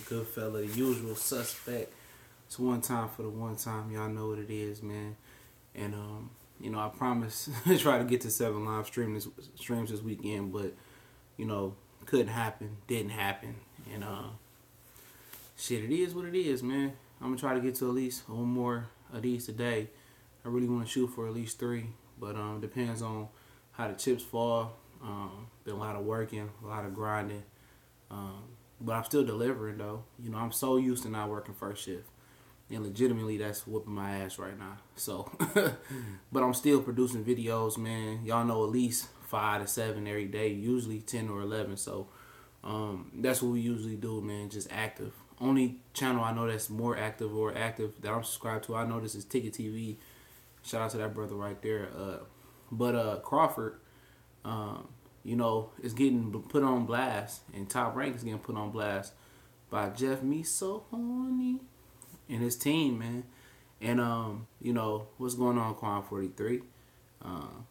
good fella, the usual suspect. It's one time for the one time. Y'all know what it is, man. And you know, I promise to try to get to 7 live streams this weekend, but you know, couldn't happen, didn't happen, and shit, it is what it is, man. I'm gonna try to get to at least one more of these today. I really want to shoot for at least 3, but depends on how the chips fall. Been a lot of working, a lot of grinding, but I'm still delivering though. You know, I'm so used to not working first shift, and legitimately that's whooping my ass right now. So, but I'm still producing videos, man. Y'all know at least 5 to 7 every day, usually 10 or 11. So, that's what we usually do, man. Just active. Only channel I know that's more active or active that I'm subscribed to, I know this is Ticket TV. Shout out to that brother right there. But Crawford, you know, is getting put on blast, and Top Rank is getting put on blast by Jeff Me So Horny and his team, man. And you know, what's going on, Quan 43?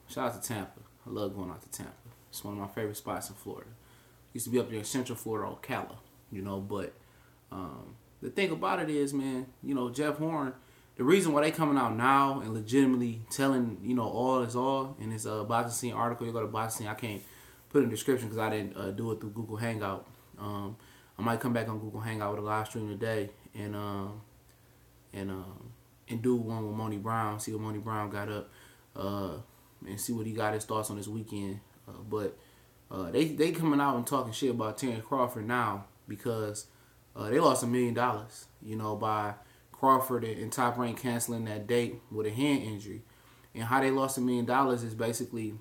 Shout out to Tampa. I love going out to Tampa. It's one of my favorite spots in Florida. Used to be up there in Central Florida, Ocala, you know. But the thing about it is, man, you know, Jeff Horn, the reason why they coming out now and legitimately telling, you know, all is all in this boxing scene article, you go to boxing scene, I can't put it in the description because I didn't do it through Google Hangout. I might come back on Google Hangout with a live stream today and do one with Monty Brown, see what Monty Brown got up, and see what he got his thoughts on this weekend. But they coming out and talking shit about Terence Crawford now because they lost $1 million, you know, by Crawford and Top Rank canceling that date with a hand injury. And how they lost $1 million is basically,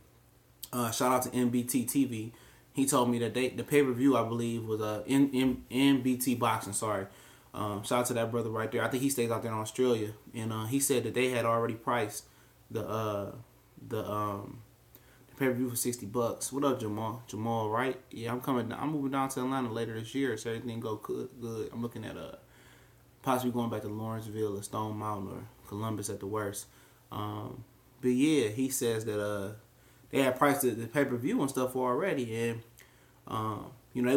shout out to MBT TV. He told me that the pay-per-view, I believe, was MBT Boxing, sorry. Shout out to that brother right there. I think he stays out there in Australia. And he said that they had already priced the pay-per-view for $60. What up, Jamal? Jamal, right? Yeah, I'm moving down to Atlanta later this year, so everything go good. I'm looking at possibly going back to Lawrenceville or Stone Mountain or Columbus at the worst. But yeah, he says that they had priced the pay-per-view and stuff already, and you know,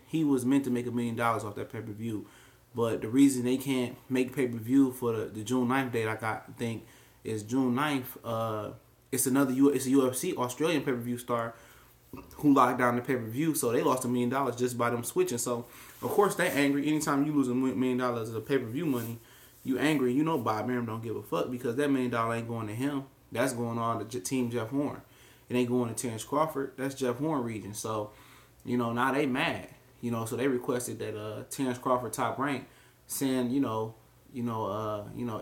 he was meant to make $1 million off that pay-per-view. But the reason they can't make pay-per-view for the June 9th date, I think, is June 9th. It's a UFC Australian pay-per-view star who locked down the pay-per-view, so they lost $1 million just by them switching. So, of course, they angry. Anytime you lose $1 million of pay-per-view money, you angry. You know Bob Arum don't give a fuck because that $1 million ain't going to him. That's going on to Team Jeff Horn. It ain't going to Terence Crawford. That's Jeff Horn region. So, you know, now they mad. You know, so they requested that Terence Crawford Top Rank send,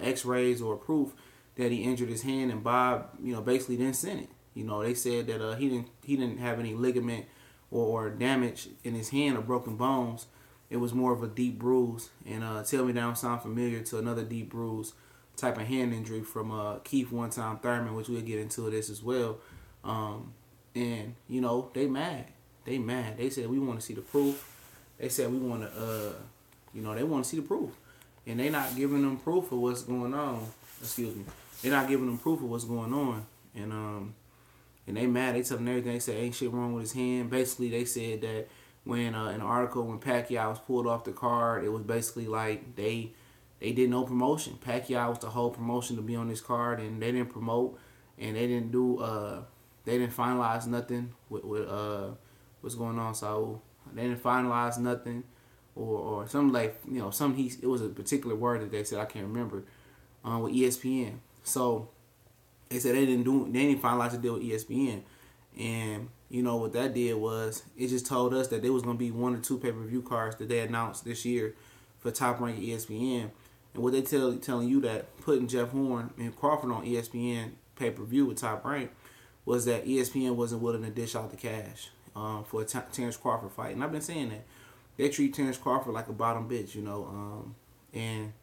X-rays or proof that he injured his hand, and Bob, you know, basically didn't send it. You know, they said that he didn't have any ligament or damage in his hand or broken bones. It was more of a deep bruise. And tell me that don't sound familiar to another deep bruise type of hand injury from Keith one-time Thurman, which we'll get into this as well. And you know, they mad. They mad. They said we want to see the proof. They said we want to, they want to see the proof, and they not giving them proof of what's going on. Excuse me. They're not giving them proof of what's going on, and they mad. They tell them everything. They say ain't shit wrong with his hand. Basically, they said that when an article when Pacquiao was pulled off the card, it was basically like they did no promotion. Pacquiao was the whole promotion to be on this card, and they didn't promote, and they didn't do they didn't finalize nothing with what's going on. So they didn't finalize nothing, or something like, you know, it was a particular word that they said, I can't remember, with ESPN. So they said they didn't finalize the deal with ESPN, and you know what that did was it just told us that there was gonna be 1 or 2 pay-per-view cards that they announced this year for Top Rank ESPN, and what they telling you that putting Jeff Horn and Crawford on ESPN pay-per-view with Top Rank was that ESPN wasn't willing to dish out the cash for a Terence Crawford fight, and I've been saying that they treat Terence Crawford like a bottom bitch, you know, and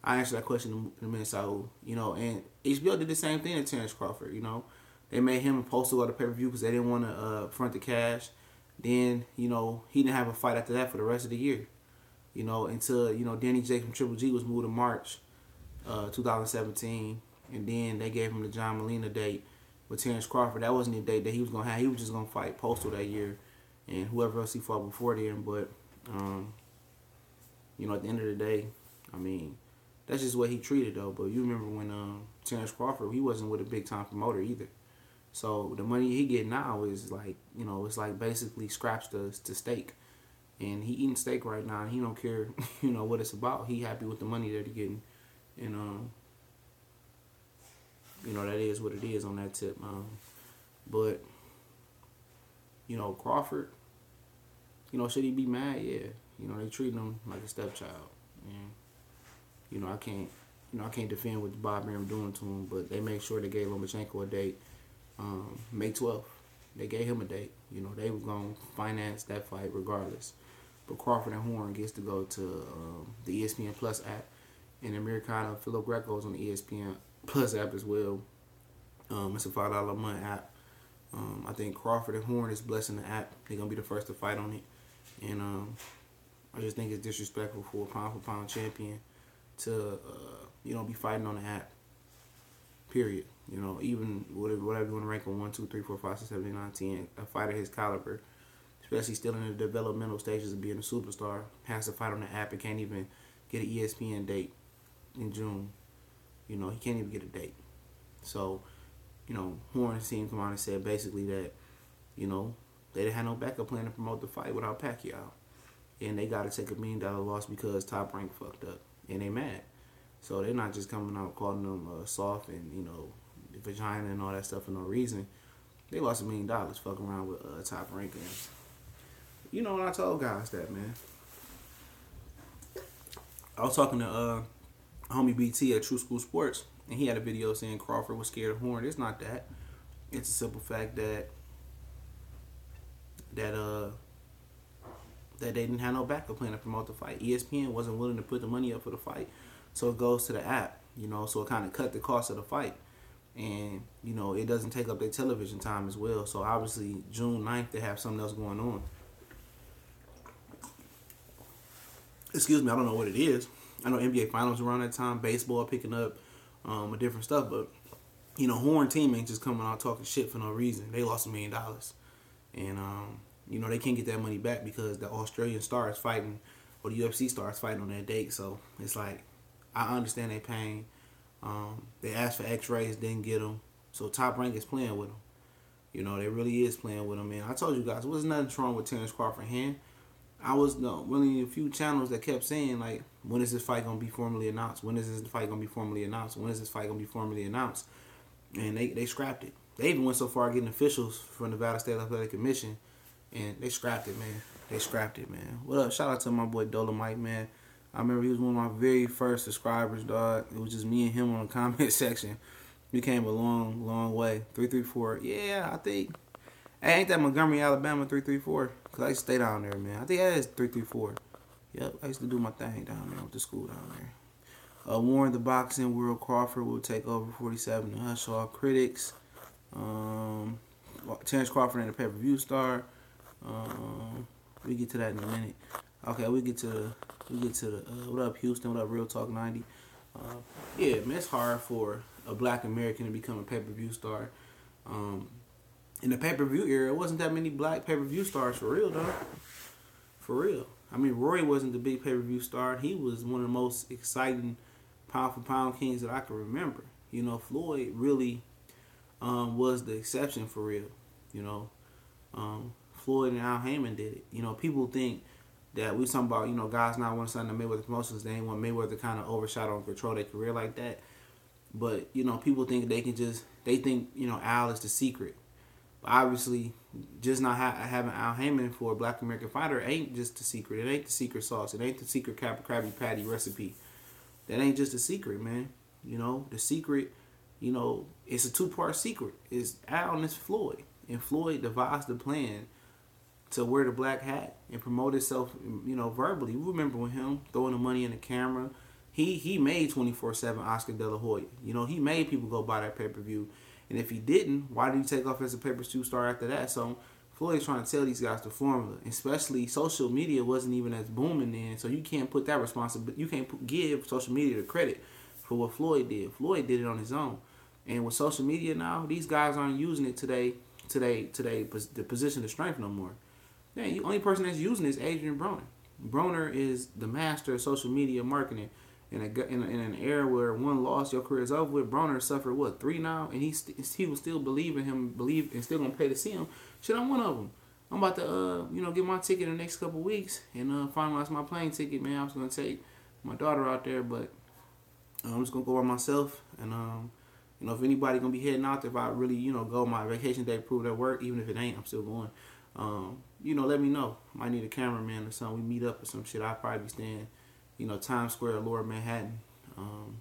I answered that question in a minute. So, you know, and HBO did the same thing to Terence Crawford. You know, they made him supposed to go to pay-per-view because they didn't want to front the cash. Then, you know, he didn't have a fight after that for the rest of the year. You know, until, you know, Danny Jake from Triple G was moved to March 2017, and then they gave him the John Molina date with Terence Crawford. That wasn't the date that he was gonna have. He was just gonna fight Postal that year, and whoever else he fought before then. But you know, at the end of the day, I mean, that's just what he treated though. But you remember when Terence Crawford, he wasn't with a big time promoter either. So the money he get now is like, you know, it's like basically scraps to steak. And he eating steak right now, and he don't care, you know, what it's about. He happy with the money that he getting, and you know, that is what it is on that tip. But you know, Crawford, you know, should he be mad? Yeah, you know, they treating him like a stepchild, and you know, I can't defend what Bob Arum doing to him, but they make sure they gave Lomachenko a date, May 12th. They gave him a date. You know, they were gonna finance that fight regardless. But Crawford and Horn gets to go to the ESPN Plus app, and Americano Philo Greco's on the ESPN Plus app as well. It's a $5 a month app. I think Crawford and Horn is blessing the app. They're gonna be the first to fight on it, and I just think it's disrespectful for a pound for pound champion to you know, be fighting on the app. Period. You know, even whatever you want to rank on 1, 2, 3, 4, 5, 6, 7, 8, 9, 10, a fighter his caliber, especially still in the developmental stages of being a superstar, has to fight on the app and can't even get an ESPN date in June. You know, he can't even get a date. So, you know, Horn team come out and said basically that, you know, they didn't have no backup plan to promote the fight without Pacquiao. And they got to take $1 million loss because Top Rank fucked up. And they mad. So they're not just coming out calling them soft and, you know, vagina and all that stuff for no reason. They lost $1 million fucking around with Top Rank. And, you know, I told guys that, man. I was talking to homie BT at True School Sports, and he had a video saying Crawford was scared of Horn. It's not that. It's a simple fact that they didn't have no backup plan to promote the fight. ESPN wasn't willing to put the money up for the fight, so it goes to the app, you know, so it kind of cut the cost of the fight. And, you know, it doesn't take up their television time as well. So, obviously, June 9th, they have something else going on. Excuse me, I don't know what it is. I know NBA Finals around that time, baseball picking up, different stuff. But, you know, Horn team ain't just coming out talking shit for no reason. They lost $1 million. And, you know, they can't get that money back because the Australian star is fighting, or the UFC star is fighting on that date. So, it's like, I understand their pain. They asked for x-rays, didn't get them. So Top Rank is playing with them. You know, they really is playing with them. And I told you guys, there was nothing wrong with Terence Crawford hand. I was really a few channels that kept saying, like, when is this fight going to be formally announced? When is this fight going to be formally announced? When is this fight going to be formally announced? And they scrapped it. They even went so far getting officials from the Nevada State Athletic Commission, and they scrapped it, man. They scrapped it, man. What up? Shout out to my boy Dolomite, man. I remember he was one of my very first subscribers, dog. It was just me and him on the comment section. We came a long, long way. 334. Yeah, I think. Hey, ain't that Montgomery, Alabama, 334? Because I used to stay down there, man. I think that is 334. Yep, I used to do my thing down there with the school down there. Warren the Boxing World Crawford will take over 47 to hush all critics. Terence Crawford and the pay-per-view star. We get to that in a minute. Okay, we get to the what up Houston, what up Real Talk 90. Yeah, man, it's hard for a black American to become a pay-per-view star. In the pay-per-view era, it wasn't that many black pay-per-view stars for real, though. For real. I mean, Roy wasn't the big pay-per-view star. He was one of the most exciting pound-for-pound kings that I can remember. You know, Floyd really was the exception for real. You know, Floyd and Al Heyman did it. You know, people think that we talking about, you know, guys not wanting something to Mayweather Promotions. They ain't want Mayweather to kind of overshadow and control their career like that. But, you know, people think they think, you know, Al is the secret. But obviously, just not having Al Heyman for a black American fighter ain't just the secret. It ain't the secret sauce. It ain't the secret Krabby Patty recipe. That ain't just the secret, man. You know, the secret, you know, it's a two-part secret. It's Al and it's Floyd. And Floyd devised the plan to wear the black hat and promote himself, you know, verbally. We remember with him throwing the money in the camera. He made 24/7 Oscar De La Hoya. You know, he made people go buy that pay-per-view. And if he didn't, why did he take off as a pay-per-view star after that? So Floyd's trying to tell these guys the formula. Especially social media wasn't even as booming then, so you can't put that responsibility. You can't give social media the credit for what Floyd did. Floyd did it on his own. And with social media now, these guys aren't using it today the position of strength no more. Man, the only person that's using it is Adrian Broner. Broner is the master of social media marketing. In an era where one loss, your career is over with. Broner suffered what 3 now, and he was still believe and still gonna pay to see him. Shit, I'm one of them. I'm about to get my ticket in the next couple weeks and finalize my plane ticket, man. I was gonna take my daughter out there, but I'm just gonna go by myself. And if anybody gonna be heading out there, if I really go my vacation day, prove that work, even if it ain't, I'm still going. Let me know. Might need a cameraman or something. We meet up or some shit. I'll probably be staying, Times Square, Lower Manhattan,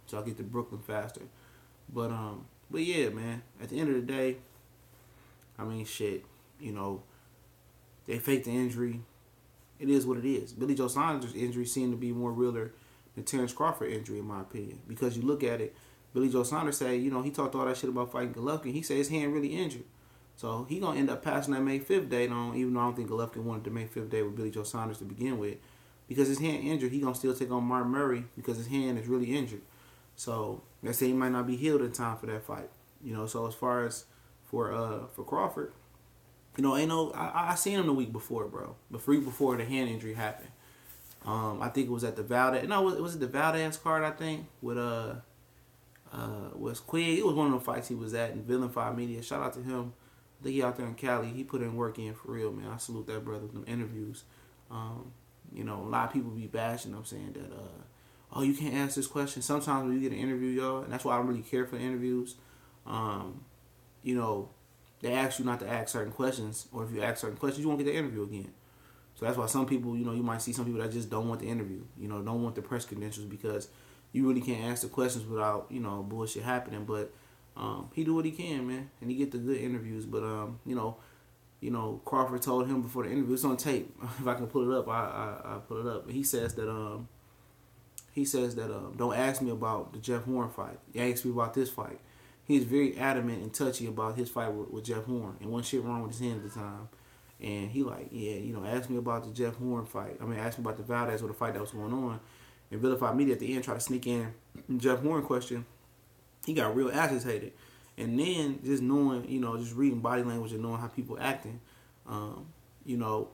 so I'll get to Brooklyn faster. But yeah, man. At the end of the day, I mean, shit. They faked the injury. It is what it is. Billy Joe Saunders' injury seemed to be more realer than Terence Crawford injury, in my opinion. Because you look at it, Billy Joe Saunders say, he talked all that shit about fighting Golovkin. He said his hand really injured. So he going to end up passing that May 5th date on, even though I don't think Golovkin wanted the May 5th date with Billy Joe Saunders to begin with. Because his hand injured, he going to still take on Martin Murray because his hand is really injured. So they say he might not be healed in time for that fight. So as far as for Crawford, I seen him the week before, bro. The week before the hand injury happened. I think it was at the Valdez. No, was it the Valdez card? I think with was Quig. It was one of the fights he was at in Villain 5 Media. Shout out to him. I think he out there in Cali. He put in work in for real, man. I salute that brother with them interviews. A lot of people be bashing them, saying that oh, you can't ask this question. Sometimes when you get an interview, y'all, and that's why I don't really care for the interviews. They ask you not to ask certain questions, or if you ask certain questions, you won't get the interview again. So that's why some people, you might see some people that just don't want the interview, don't want the press credentials because you really can't ask the questions without, bullshit happening. But he do what he can, man, and he get the good interviews. But Crawford told him before the interview, it's on tape. If I can pull it up, I pull it up. He says that don't ask me about the Jeff Horn fight. Ask me about this fight. He's very adamant and touchy about his fight with Jeff Horn, and one shit wrong with his hand at the time. And he ask me about the Jeff Horn fight. Ask me about the Valdez or the fight that was going on. And Vilified Media at the end tried to sneak in Jeff Horn question. He got real agitated. And then just knowing, just reading body language and knowing how people acting, I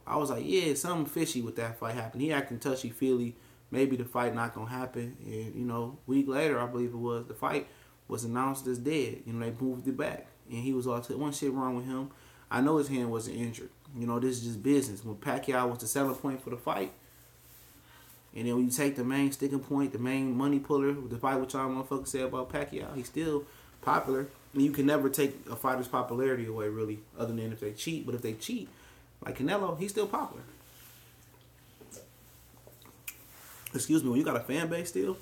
was like, yeah, something fishy with that fight happened. He acting touchy-feely. Maybe the fight not going to happen. And, week later, I believe it was, the fight was announced as dead. They moved it back. And he was all one shit wrong with him. I know his hand wasn't injured. This is just business. When Pacquiao was the selling point for the fight, and then when you take the main sticking point, the main money puller, the fight what y'all motherfuckers say about Pacquiao, he's still popular. And you can never take a fighter's popularity away, really, other than if they cheat. But if they cheat, like Canelo, he's still popular. Excuse me, when you got a fan base still,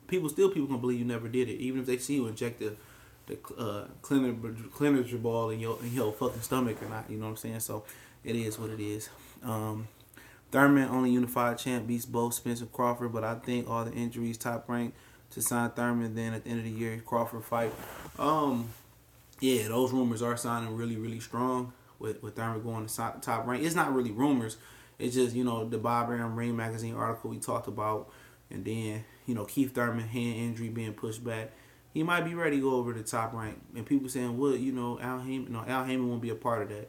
people gonna believe you never did it, even if they see you inject the cleanser ball in your fucking stomach or not. You know what I'm saying? So it is what it is. Thurman, only unified champ, beats both Spence and Crawford, but I think all the injuries, Top Rank to sign Thurman. Then at the end of the year, Crawford fight. Yeah, those rumors are sounding really, really strong with Thurman going to Top Rank. It's not really rumors. It's just, the Bob Arum Ring Magazine article we talked about. And then, Keith Thurman, hand injury being pushed back. He might be ready to go over to Top Rank. And people saying, well, Al Heyman. No, Al Heyman won't be a part of that.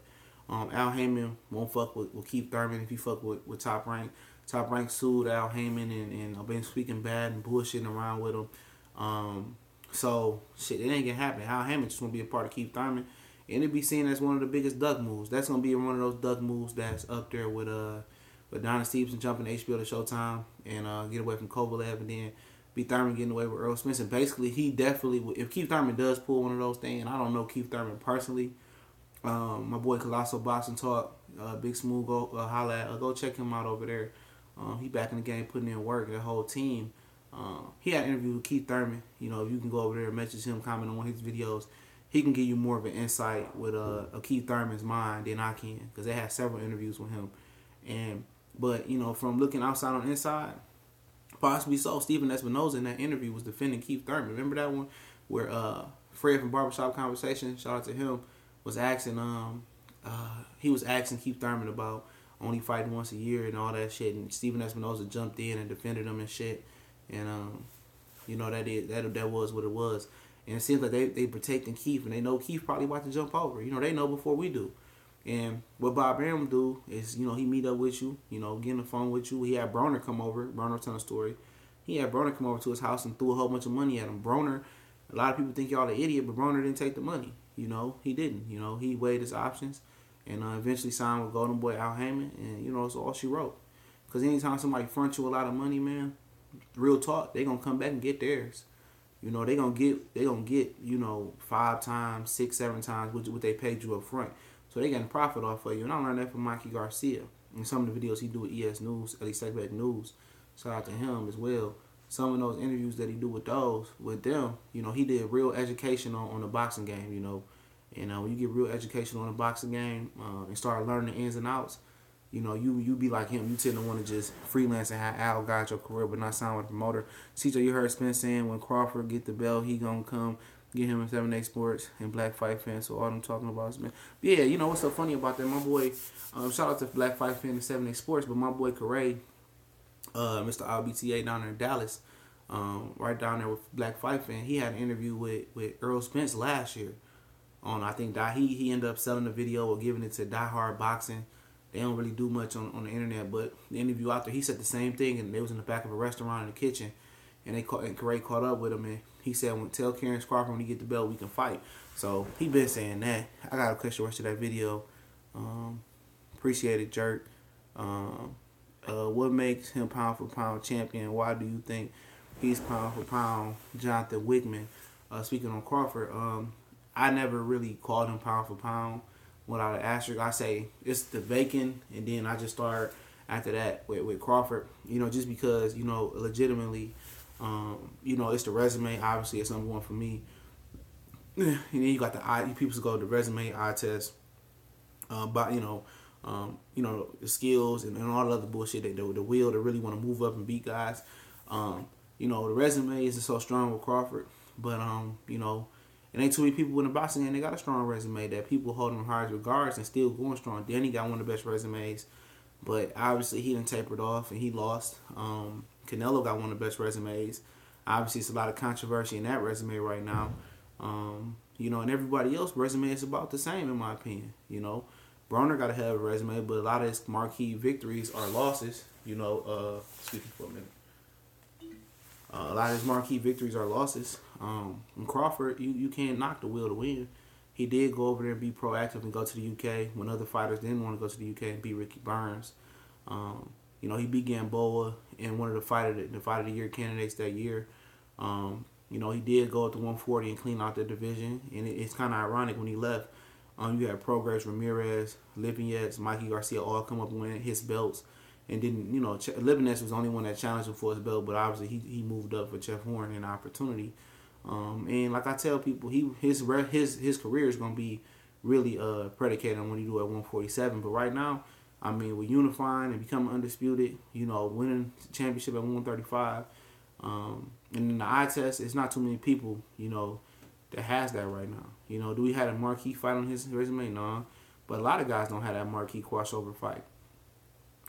Al Heyman won't fuck with Keith Thurman if he fuck with Top Rank. Top Rank sued Al Heyman and been speaking bad and bullshitting around with him. So, shit, it ain't gonna happen. Al Heyman just gonna be a part of Keith Thurman. And it be seen as one of the biggest duck moves. That's gonna be one of those duck moves that's up there with Donna Stevenson jumping to HBO to Showtime and get away from Kovalev, and then be Thurman getting away with Earl Spence. And basically, he definitely, if Keith Thurman does pull one of those things, and I don't know Keith Thurman personally, my boy Colossal Boxing Talk, Big Smooth, go holla at, go check him out over there. He back in the game, putting in work. The whole team. He had an interview with Keith Thurman. If you can go over there and message him, comment on one of his videos, he can give you more of an insight with Keith Thurman's mind than I can, because they had several interviews with him. But from looking outside on inside, possibly so. Stephen Espinoza in that interview was defending Keith Thurman. Remember that one where Fred from Barbershop Conversation, shout out to him, was asking Keith Thurman about only fighting once a year and all that shit, and Stephen Espinoza jumped in and defended him and shit, and that was what it was. And it seems like they protecting Keith, and they know Keith probably about to jump over. They know before we do. And what Bob Arum do is, he meet up with you, get on the phone with you. He had Broner come over. Broner tell a story. He had Broner come over to his house and threw a whole bunch of money at him. Broner, a lot of people think y'all an idiot, but Broner didn't take the money. He didn't. He weighed his options and eventually signed with Golden Boy Al Heyman. And, it's all she wrote. Because anytime somebody fronts you a lot of money, man, real talk, they going to come back and get theirs. They gonna get 5 times, 6, 7 times what they paid you up front. So they getting profit off of you. And I learned that from Mikey Garcia. And some of the videos he do with ES News, at least Back News. Shout out to him as well. Some of those interviews that he do with them, he did real education on the boxing game, And when you get real education on the boxing game and start learning the ins and outs, you be like him. You tend to want to just freelance and have Al guide your career, but not sign with a promoter. CJ, you heard Spence saying when Crawford get the belt, he gonna come get him in 7A Sports and Black Fight Fan. So all I'm talking about is, man. Yeah, what's so funny about that? My boy, shout out to Black Fight Fan and 7A Sports, but my boy Corey, Mr. RBTA down there in Dallas, right down there with Black Fight Fan, he had an interview with Earl Spence last year. I think he ended up selling the video or giving it to Die Hard Boxing. They don't really do much on the internet, but the interview out there, he said the same thing, and they was in the back of a restaurant in the kitchen, and Corey caught up with him, and he said, "Tell Terence Crawford when he get the belt, we can fight." So he been saying that. I got a question watch to that video. Appreciate it, Jerk. What makes him pound for pound champion? Why do you think he's pound for pound Jonathan Wickman? Speaking on Crawford, I never really called him pound for pound. Without an asterisk, I say it's the bacon, and then I just start after that with Crawford. Just because legitimately, it's the resume. Obviously, it's number one for me. And then you got the eye. People go to the resume, eye test, but the skills and all the other bullshit. The will to really want to move up and beat guys. The resume isn't so strong with Crawford, but it ain't too many people in the boxing game. They got a strong resume that people hold in high regards and still going strong. Danny got one of the best resumes, but obviously he didn't taper it off and he lost. Canelo got one of the best resumes. Obviously, it's a lot of controversy in that resume right now. And everybody else's resume is about the same in my opinion. Broner got a hell of a resume, but a lot of his marquee victories are losses. Excuse me for a minute. A lot of his marquee victories are losses. And Crawford, you can't knock the will to win. He did go over there and be proactive and go to the UK when other fighters didn't want to go to the UK and beat Ricky Burns. He beat Gamboa in one of the fight of the year candidates that year. He did go up to 140 and clean out the division. And it's kind of ironic when he left. You had Progress, Ramirez, Lipinets, Mikey Garcia all come up and win his belts. And didn't, Lipinets was the only one that challenged him for his belt, but obviously he moved up for Jeff Horn and opportunity. And like I tell people, his career is gonna be really predicated on what he do at 147. But right now, with unifying and becoming undisputed, winning the championship at 135, and in the eye test, it's not too many people, that has that right now. Do we have a marquee fight on his resume? No, but a lot of guys don't have that marquee crossover fight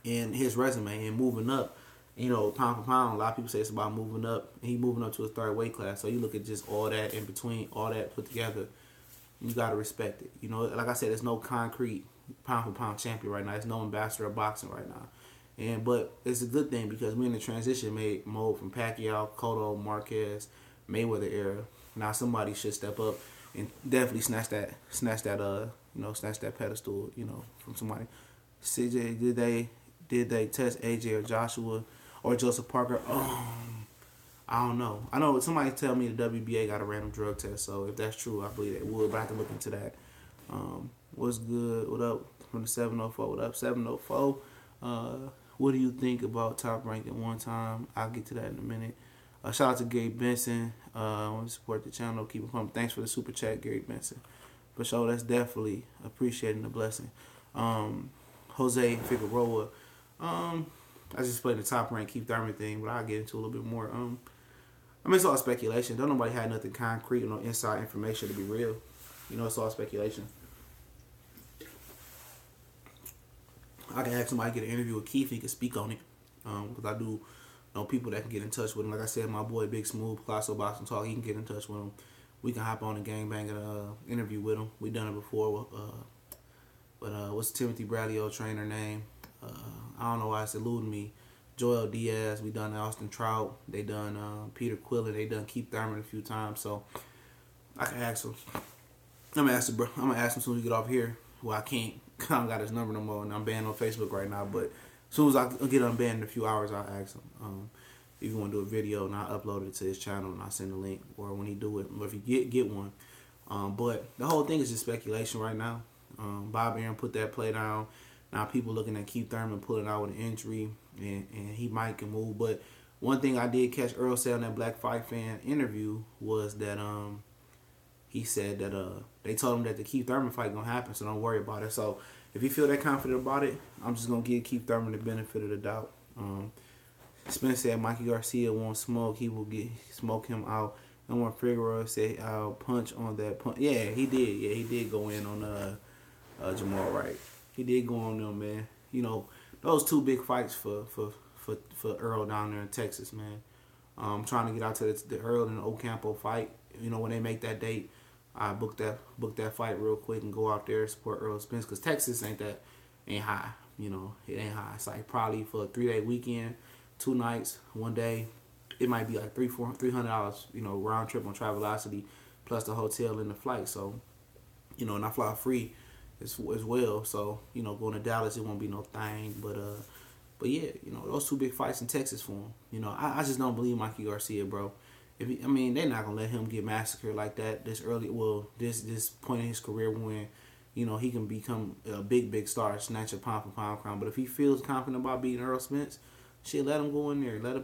in his resume and moving up. Pound for pound, a lot of people say it's about moving up. He moving up to his third weight class. So you look at just all that in between, all that put together, you got to respect it. Like I said, there's no concrete pound for pound champion right now. There's no ambassador of boxing right now. But it's a good thing because we're in the transition mode from Pacquiao, Cotto, Marquez, Mayweather era. Now somebody should step up and definitely snatch that pedestal, from somebody. CJ, did they test AJ or Joshua or Joseph Parker? I don't know. I know somebody tell me the WBA got a random drug test, so if that's true, I believe they would, but I have to look into that. What's good? What up from the 704? What up, 704? What do you think about Top Rank at one time? I'll get to that in a minute. Shout out to Gary Benson. I want to support the channel. Keep it pumping. Thanks for the super chat, Gary Benson. For sure, that's definitely appreciating the blessing. Jose Figueroa. I just played the Top Rank Keep Thurman thing, but I'll get into a little bit more. It's all speculation. Don't nobody have nothing concrete or no inside information to be real. It's all speculation. I can ask somebody to get an interview with Keith, he can speak on it. Because I do know people that can get in touch with him. Like I said, my boy Big Smooth, Colosso Boxing Talk, he can get in touch with him. We can hop on and gangbang and interview with him. We done it before. But what's Timothy Bradley old trainer name? I don't know why it's eluding me. Joel Diaz. We done Austin Trout. They done Peter Quillen. They done Keith Thurman a few times. So I can ask him. I'm gonna ask him, bro. I'm gonna ask him as soon as we get off here. Well, I can't. I don't got his number no more, and I'm banned on Facebook right now. But as soon as I get unbanned in a few hours, I'll ask him. If you want to do a video, and I'll upload it to his channel, and I'll send a link, or when he do it, or if you get one. But the whole thing is just speculation right now. Bob Arum put that play down. Now people looking at Keith Thurman pulling out with an injury, and he might can move. But one thing I did catch Earl say on that Black Fight Fan interview was that he said that they told him that the Keith Thurman fight gonna happen, so don't worry about it. So if you feel that confident about it, I'm just gonna give Keith Thurman the benefit of the doubt. Spence said Mikey Garcia won't smoke. He will smoke him out. Omar Figueroa said I'll punch on that punch. Yeah, he did. Yeah, he did go in on Jamal Wright. He did go on them, man. You know, those two big fights for Earl down there in Texas, man. I'm trying to get out to the Earl and the Ocampo fight. You know, when they make that date, I book that fight real quick and go out there and support Earl Spence, because Texas ain't high. You know, it ain't high. It's like probably for a 3-day weekend, 2 nights, 1 day. It might be like $300, you know, round trip on Travelocity, plus the hotel and the flight. So, you know, and I fly free as well. So, you know, going to Dallas, it won't be no thing. But yeah, you know, those two big fights in Texas for him. You know, I just don't believe Mikey Garcia, bro. They're not gonna let him get massacred like that this early. Well, this point in his career when, you know, he can become a big star, snatch a pound for pound crown. But if he feels confident about beating Earl Spence, shit, let him go in there. Let a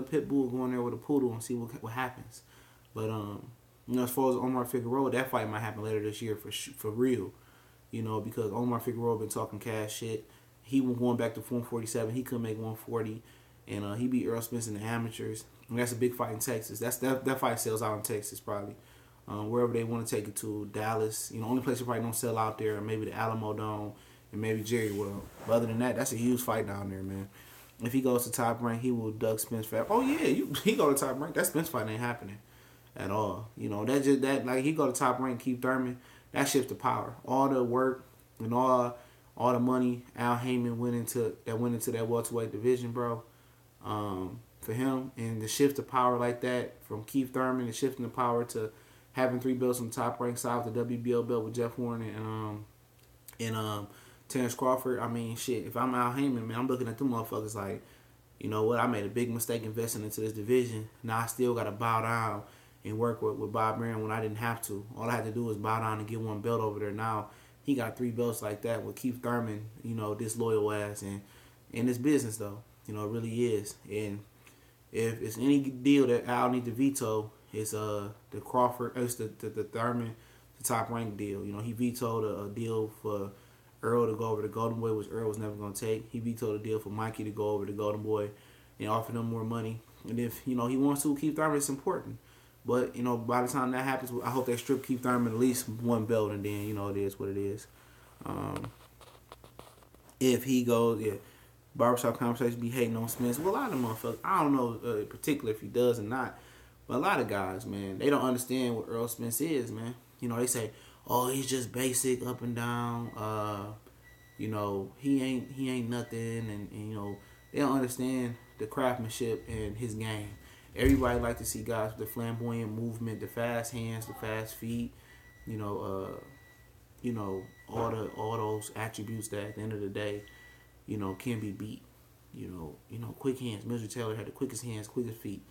pit bull go in there with a poodle and see what happens. But you know, as far as Omar Figueroa, that fight might happen later this year for real. You know, because Omar Figueroa been talking cash shit. He was going back to 147. He couldn't make 140, and he beat Earl Spence in the amateurs. And that's a big fight in Texas. That fight sells out in Texas probably. Wherever they want to take it to, Dallas. You know, only place it probably don't sell out there, maybe the Alamo Dome and maybe Jerry World. But other than that, that's a huge fight down there, man. If he goes to Top Rank, he will duck Spence fast. Oh yeah, he go to Top Rank. That Spence fight ain't happening at all. You know, like he go to Top Rank, Keith Thurman. That shifts the power. All the work and all the money Al Heyman went into that welterweight division, bro. For him, and the shift of power like that from Keith Thurman and shifting the power to having 3 belts on the Top Rank side with the WBO belt with Jeff Horn and Terence Crawford. I mean, shit, if I'm Al Heyman, man, I'm looking at them motherfuckers like, you know what, I made a big mistake investing into this division. Now I still got to bow down and work with Bob Arum when I didn't have to. All I had to do was bow down and get 1 belt over there. Now he got 3 belts like that with Keith Thurman, you know, disloyal ass. And it's business, though. You know, it really is. And if it's any deal that Al need to veto, it's the Crawford, it's the Thurman, the Top Rank deal. You know, he vetoed a deal for Earl to go over to Golden Boy, which Earl was never going to take. He vetoed a deal for Mikey to go over to Golden Boy and offer them more money. And if, you know, he wants to keep Thurman, it's important. But, you know, by the time that happens, I hope they strip Keith Thurman at least 1 belt, and then, you know, it is what it is. If he goes, yeah, barbershop conversation be hating on Spence. Well, a lot of motherfuckers, I don't know in particular if he does or not, but a lot of guys, man, they don't understand what Earl Spence is, man. You know, they say, oh, he's just basic, up and down. You know, he ain't nothing, and you know, they don't understand the craftsmanship in his game. Everybody like to see guys with the flamboyant movement, the fast hands, the fast feet. You know, all those attributes that at the end of the day, you know, can be beat. You know, quick hands. Mildred Taylor had the quickest hands, quickest feet.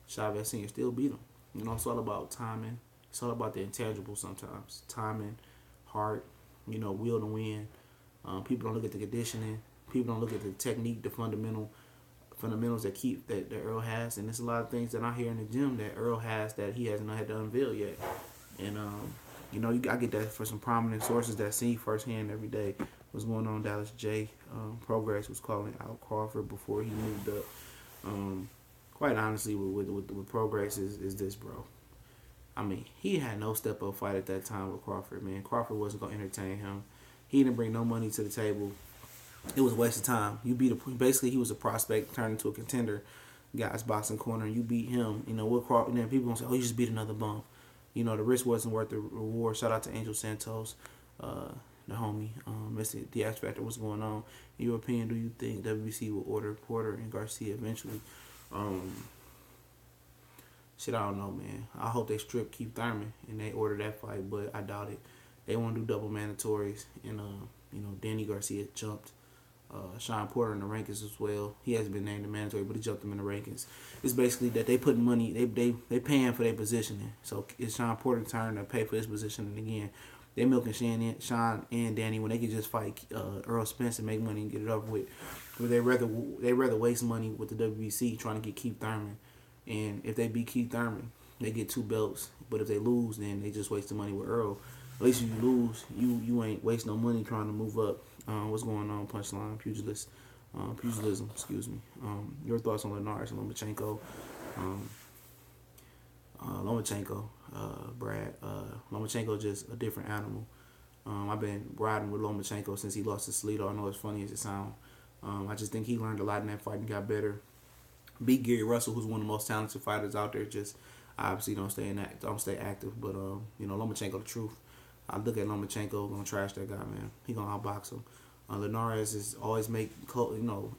Chavez Sr. still beat him. You know, it's all about timing. It's all about the intangible sometimes. Timing, heart, you know, will to win. People don't look at the conditioning. People don't look at the technique, the fundamentals that Earl has. And there's a lot of things that I hear in the gym that Earl has that he hasn't had to unveil yet. And, you know, I get that for some prominent sources that see firsthand every day what's going on in Dallas. Progress was calling out Crawford before he moved up. Quite honestly, with Progress is this, bro. I mean, he had no step-up fight at that time with Crawford, man. Crawford wasn't going to entertain him. He didn't bring no money to the table. It was a waste of time. Basically, he was a prospect turned into a contender. Guy's boxing corner, and you beat him. You know, with Crawford, and then people going to say, oh, you just beat another bum. You know, the risk wasn't worth the reward. Shout out to Angel Santos. the homie. Mr. The X Factor, what's going on? In your opinion, do you think WBC will order Porter and Garcia eventually? Shit, I don't know, man. I hope they strip Keith Thurman and they order that fight, but I doubt it. They want to do double mandatories, and Danny Garcia jumped Sean Porter in the rankings as well. He hasn't been named the mandatory, but he jumped him in the rankings. It's basically that they put money, they paying for their positioning. So it's Sean Porter's turn to pay for his positioning again. They milking Sean and Danny when they could just fight Earl Spence and make money and get it over with. But they rather waste money with the WBC trying to get Keith Thurman. And if they beat Keith Thurman, they get 2 belts. But if they lose, then they just waste the money with Earl. At least if you lose, you ain't waste no money trying to move up. What's going on? Punchline, pugilism. Excuse me. Your thoughts on Linares and Lomachenko? Brad. Lomachenko just a different animal. I've been riding with Lomachenko since he lost to Salido. I know it's funny as it sounds. I just think he learned a lot in that fight and got better. Beat Gary Russell, who's one of the most talented fighters out there. Just obviously don't stay active. But Lomachenko the truth. I look at Lomachenko, gonna trash that guy, man. He gonna outbox him. Linares is always make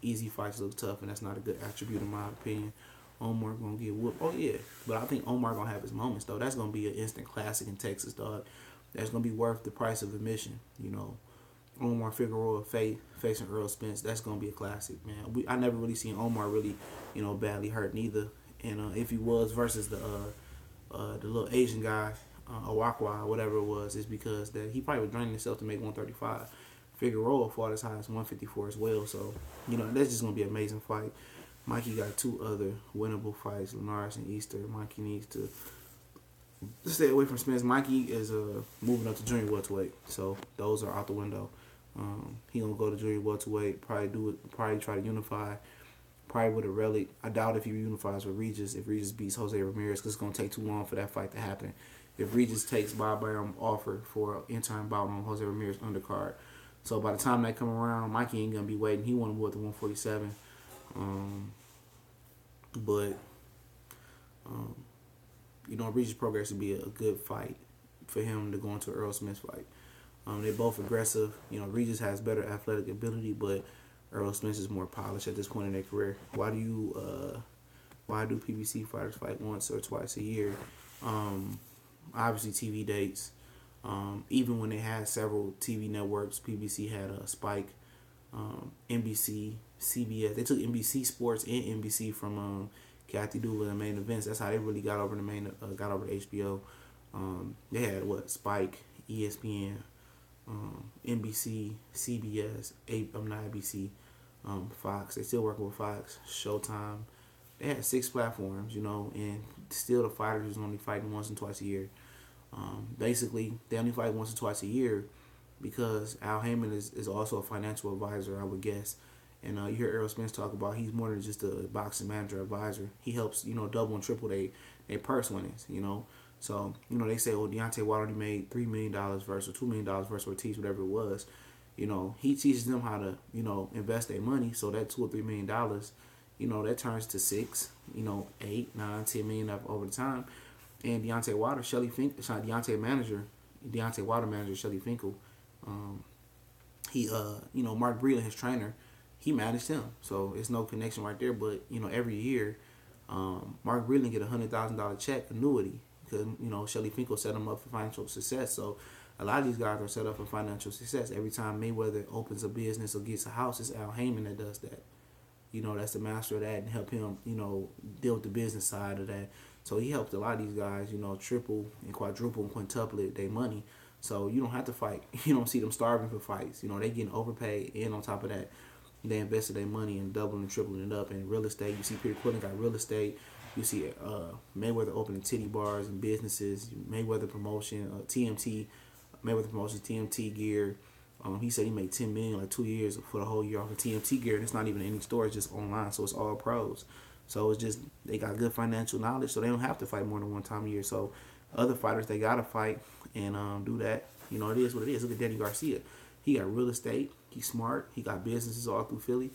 easy fights look tough, and that's not a good attribute in my opinion. Omar gonna get whooped. Oh yeah, but I think Omar gonna have his moments though. That's gonna be an instant classic in Texas, dog. That's gonna be worth the price of admission. Omar Figueroa facing Earl Spence. That's gonna be a classic, man. I never really seen Omar really, badly hurt neither. And if he was versus the little Asian guy, Owakwa, whatever it was, is because that he probably was draining himself to make 135. Figueroa fought as high as 154 as well. So that's just gonna be an amazing fight. Mikey got 2 other winnable fights, Linares and Easter. Mikey needs to stay away from Spence. Mikey is moving up to junior welterweight, so those are out the window. He gonna go to junior welterweight, probably try to unify, probably with a relic. I doubt if he unifies with Regis, if Regis beats Jose Ramirez, because it's gonna take too long for that fight to happen. If Regis takes Bob Bam offer for an interim bout on Jose Ramirez undercard, so by the time that come around, Mikey ain't gonna be waiting. He want to move to 147. Regis Progress would be a good fight for him to go into an Earl Smith fight. They're both aggressive. Regis has better athletic ability, but Earl Smith is more polished at this point in their career. Why do PBC fighters fight once or twice a year? Obviously TV dates. Even when they had several TV networks, PBC had a Spike, NBC, CBS. They took NBC Sports and NBC from Kathy Dula and Main Events. That's how they really got over the HBO. They had Spike, ESPN, NBC, CBS, not ABC, Fox. They still working with Fox, Showtime. They had 6 platforms, and still the fighters was only fighting once and twice a year. Basically, they only fight once or twice a year because Al Heyman is also a financial advisor, I would guess. And you hear Errol Spence talk about he's more than just a boxing manager advisor. He helps, double and triple their purse winnings, So, they say, Deontay Wilder only made $3 million versus $2 million versus Ortiz, whatever it was. He teaches them how to, invest their money. So that $2 or $3 million, that turns to 6, 8, 9, 10 million over the time. And Deontay Wilder, Deontay Wilder manager, Shelly Finkel, Mark Breland, his trainer, he managed him. So it's no connection right there. But, every year, Mark Breland get a $100,000 check annuity because, Shelly Finkel set him up for financial success. So a lot of these guys are set up for financial success. Every time Mayweather opens a business or gets a house, it's Al Heyman that does that. That's the master of that and help him, deal with the business side of that. So he helped a lot of these guys, triple and quadruple and quintuple their money. So you don't have to fight. You don't see them starving for fights. They getting overpaid, and on top of that, they invested their money in doubling and tripling it up in real estate. You see Peter Quillen got real estate. You see Mayweather opening titty bars and businesses. Mayweather promotion, Mayweather Promotions, TMT gear. He said he made $10 million 2 years for the whole year off of TMT gear, and it's not even in any store; it's just online, so it's all pros. So it's just they got good financial knowledge, so they don't have to fight more than one time a year. So other fighters, they gotta fight and do that. It is what it is. Look at Danny Garcia; he got real estate, he's smart, he got businesses all through Philly.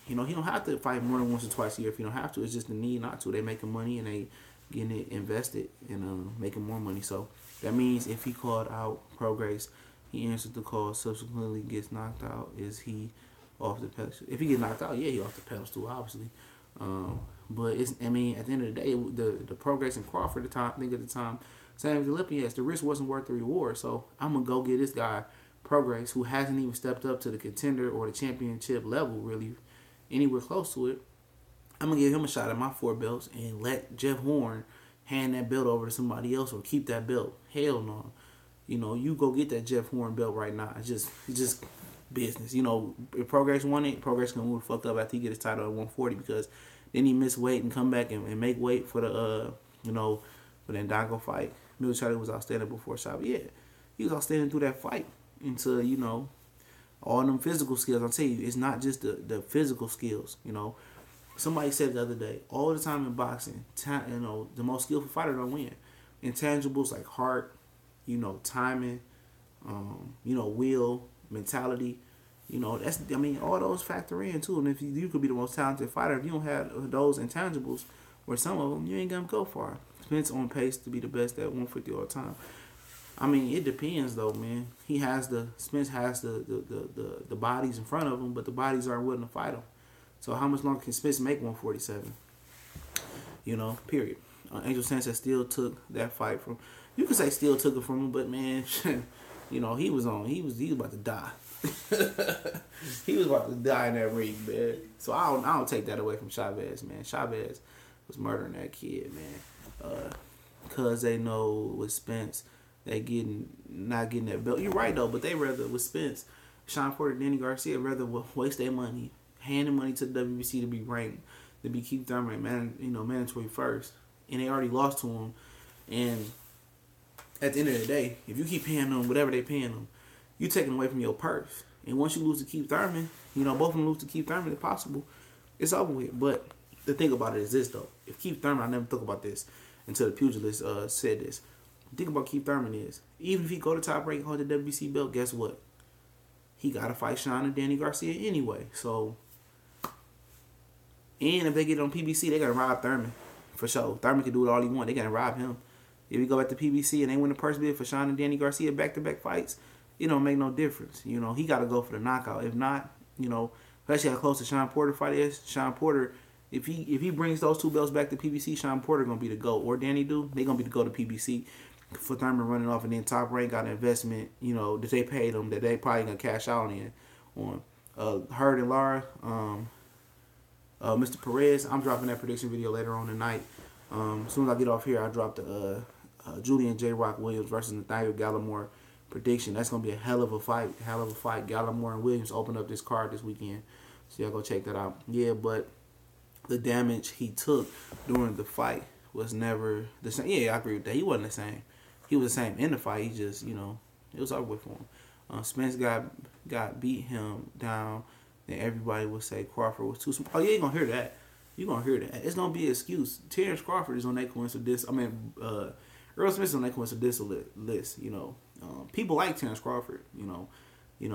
He don't have to fight more than once or twice a year if you don't have to. It's just the need not to. They making money and they getting it invested and making more money. So that means if he called out Prograis He answered the call, subsequently gets knocked out. Is he off the pedestal? If he gets knocked out, yeah, he off the pedestal, obviously. But at the end of the day, the progress in Crawford at the time, same as the Olympians, the risk wasn't worth the reward. So I'm gonna go get this guy progress who hasn't even stepped up to the contender or the championship level, really, anywhere close to it. I'm gonna give him a shot at my 4 belts and let Jeff Horn hand that belt over to somebody else or keep that belt. Hell no. You go get that Jeff Horn belt right now. It's just business. If Progress won it, Progress gonna move the fuck up after he get his title at 140 because then he miss weight and come back and make weight for the for the Ndango fight. Charlie was outstanding before shot. But yeah, he was outstanding through that fight until all them physical skills. I'll tell you, it's not just the physical skills. Somebody said the other day, all the time in boxing, the most skillful fighter don't win. Intangibles like heart, timing, will, mentality, all those factor in too. And if you could be the most talented fighter, if you don't have those intangibles, or some of them, you ain't gonna go far. Spence on pace to be the best at 150 all the time. It depends though, man. Spence has the bodies in front of him, but the bodies aren't willing to fight him. So how much longer can Spence make 147? Period. Angel Sanchez still took that fight from. You can say still took it from him, but man, he was about to die. He was about to die in that ring, man. So I don't take that away from Chavez, man. Chavez was murdering that kid, man. Cause they know with Spence, they not getting that belt. You're right though, but they rather with Spence, Sean Porter, Danny Garcia rather waste their money, handing money to the WBC to be ranked, to be Keith Thurman, mandatory first, and they already lost to him. And at the end of the day, if you keep paying them whatever they paying them, you taking away from your purse. And once you lose to Keith Thurman, both of them lose to Keith Thurman if possible, it's over with. But the thing about it is this though: if Keith Thurman, I never thought about this until the pugilist said this. The thing about Keith Thurman is, even if he go to top rank, hold the WBC belt, guess what? He gotta fight Sean and Danny Garcia anyway. So, and if they get on PBC, they gotta rob Thurman for sure. Thurman can do it all he want. They gotta rob him. If we go back to PBC and they win the purse bid for Sean and Danny Garcia back-to-back fights, it don't make no difference. He got to go for the knockout. If not, especially how close the Sean Porter fight is. Sean Porter, if he brings those 2 belts back to PBC, Sean Porter going to be the GOAT. Or Danny do, they going to be the GOAT to PBC. For Thurman running off and then Top Rank got an investment, that they paid them that they probably going to cash out on. Hurd and Lara, Mr. Perez, I'm dropping that prediction video later on tonight. As soon as I get off here, I drop the Julian J. Rock Williams versus Nathaniel Gallimore prediction. That's going to be a hell of a fight. Gallimore and Williams open up this card this weekend. So y'all go check that out. Yeah, but the damage he took during the fight was never the same. Yeah, I agree with that. He wasn't the same. He was the same in the fight. He just, it was over with for him. Spence got beat him down. Then everybody would say Crawford was too small. Oh, yeah, you're going to hear that. You're going to hear that. It's going to be an excuse. Terence Crawford is on that coincidence. Earl Smith is on that coincidental list, people like Terence Crawford,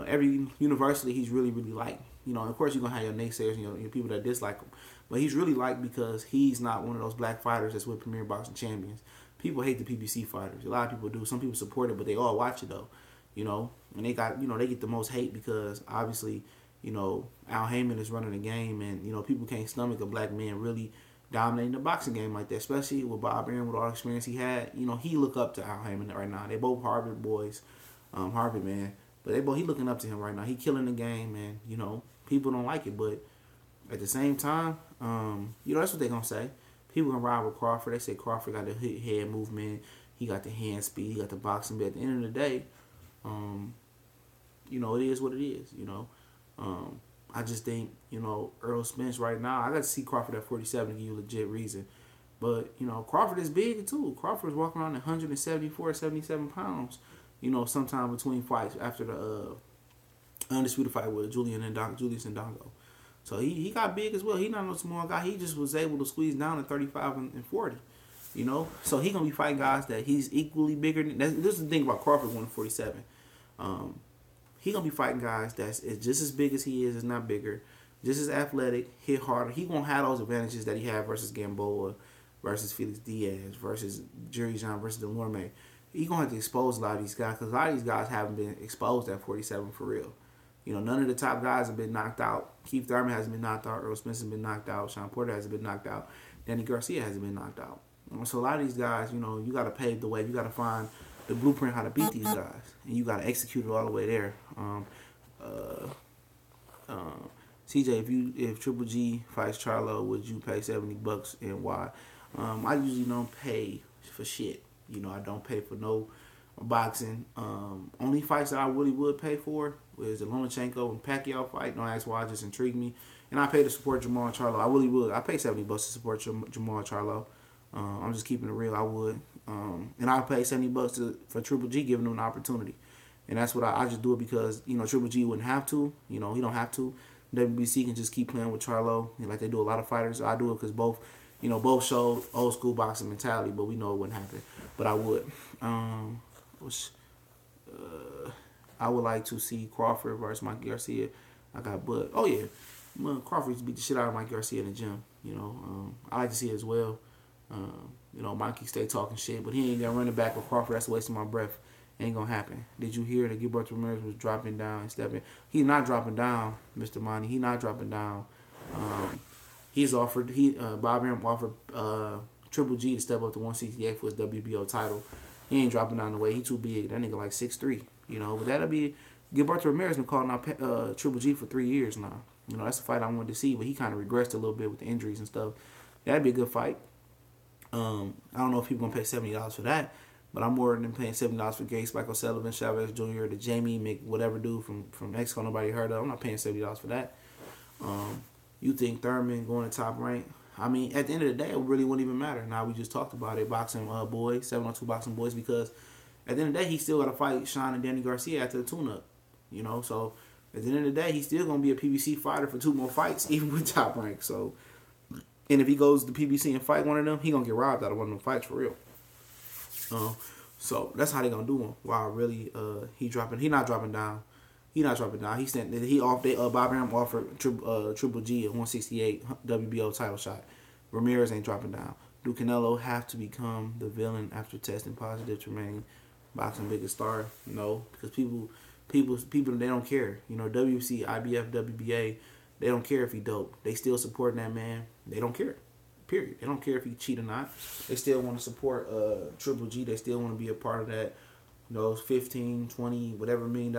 every university he's really, really liked. Of course you're going to have your naysayers, your people that dislike him. But he's really liked because he's not one of those black fighters that's with Premier Boxing Champions. People hate the PBC fighters. A lot of people do. Some people support it, but they all watch it though. And they got, they get the most hate because obviously, Al Heyman is running the game and, people can't stomach a black man really dominating the boxing game like that, especially with Bob Arum with all the experience he had. He look up to Al Heyman right now. They both Harvard boys, Harvard man, but he looking up to him right now. He killing the game, and people don't like it, but at the same time, that's what they gonna say. People gonna ride with Crawford. They say Crawford got the head movement, he got the hand speed, he got the boxing. But at the end of the day, it is what it is. I just think, Earl Spence right now, I got to see Crawford at 47 to give you a legit reason. But, Crawford is big too. Crawford's walking around at 174, 77 pounds, sometime between fights after the undisputed fight with Julius Ndongo. So he got big as well. He not no small guy. He just was able to squeeze down at 35 and 40, So he going to be fighting guys that he's equally bigger than. This is the thing about Crawford 147. He gonna be fighting guys that's just as big as he is not bigger, just as athletic, hit harder. He won't have those advantages that he had versus Gamboa, versus Felix Diaz, versus Jerry Jean, versus Delorme. He gonna have to expose a lot of these guys because a lot of these guys haven't been exposed at 47 for real. You know, none of the top guys have been knocked out. Keith Thurman hasn't been knocked out. Earl Spence has been knocked out. Sean Porter hasn't been knocked out. Danny Garcia hasn't been knocked out. So a lot of these guys, you know, you got to pave the way. You got to find the blueprint how to beat these guys, and you got to execute it all the way there. CJ, if Triple G fights Charlo, would you pay $70 and why? I usually don't pay for shit. You know, I don't pay for no boxing. Only fights that I really would pay for was the Lomachenko and Pacquiao fight. Don't ask why, it just intrigued me. And I pay to support Jamal Charlo. I really would. I pay $70 to support Jamal Charlo. I'm just keeping it real. I would. And I pay $70 for Triple G, giving him an opportunity. And that's what I just do it because, you know, Triple G wouldn't have to. You know, he don't have to. WBC can just keep playing with Charlo, like they do a lot of fighters. I do it because both showed old school boxing mentality, but we know it wouldn't happen. But I would. I would like to see Crawford versus Mike Garcia. I got Bud. Oh yeah, Crawford used to beat the shit out of Mike Garcia in the gym. You know, I like to see it as well. You know, Mikey stay talking shit, but he ain't gonna run it back with Crawford. That's wasting my breath. Ain't gonna happen. Did you hear that Gilberto Ramirez was dropping down and stepping? He's not dropping down, Mr. Monty. He's not dropping down. He's offered. Bob Arum offered Triple G to step up to 168 for his WBO title. He ain't dropping down the way. He too big. That nigga like 6'3". You know, but that'll be Gilberto Ramirez been calling out Triple G for 3 years now. You know, that's a fight I wanted to see, but he kind of regressed a little bit with the injuries and stuff. That'd be a good fight. I don't know if people gonna pay $70 for that, but I'm more than paying $70 for Gay Spike O'Sullivan, Chavez Jr., the Jamie Mc whatever dude from Mexico nobody heard of. I'm not paying $70 for that. You think Thurman going to top rank? I mean, at the end of the day, it really wouldn't even matter. Now we just talked about it, boxing boys, 702 boxing boys, because at the end of the day, he still got to fight Sean and Danny Garcia after the tune-up. You know, so at the end of the day, he's still gonna be a PBC fighter for 2 more fights, even with top rank. So. And if he goes to PBC and fight one of them, he gonna get robbed out of one of them fights for real. So that's how they gonna do him. Wow, really? He not dropping down. He not dropping down. Bob Arum offered Triple G a 168 WBO title shot. Ramirez ain't dropping down. Do Canelo have to become the villain after testing positive to remain boxing biggest star? No, because people they don't care. You know, WC, IBF, WBA. They don't care if he dope. They still supporting that man. They don't care. Period. They don't care if he cheat or not. They still want to support Triple G. They still want to be a part of that. Those 15, 20, whatever $1 million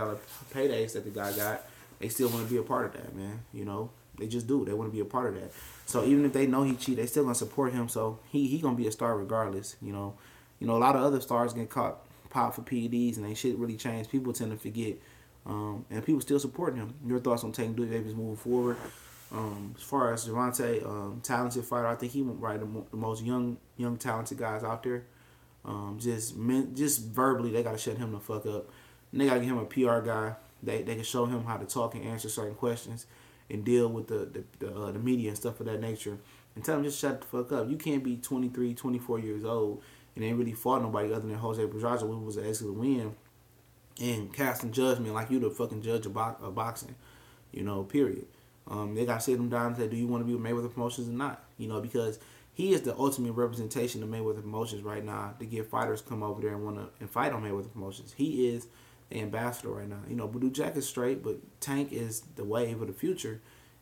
paydays that the guy got. They still want to be a part of that, man. You know, they just do. They want to be a part of that. So even if they know he cheat, they still gonna support him. So he gonna be a star regardless. You know, a lot of other stars get popped for PEDs and they shit really changed. People tend to forget. And people still supporting him. Your thoughts on Tank Davis moving forward? As far as Javante, talented fighter, I think he went right the most young talented guys out there. Just verbally, they gotta shut him the fuck up. And they gotta give him a PR guy. They can show him how to talk and answer certain questions and deal with the media and stuff of that nature. And tell him just shut the fuck up. You can't be 23, 24 years old and ain't really fought nobody other than Jose Pedraza, who was an excellent win. And casting judgment like you the fucking judge of boxing, you know, period. They got to sit him down and say, do you want to be with Mayweather Promotions or not? You know, because he is the ultimate representation of Mayweather Promotions right now to get fighters come over there and want to fight on Mayweather Promotions. He is the ambassador right now. You know, Badou Jack is straight, but Tank is the wave of the future.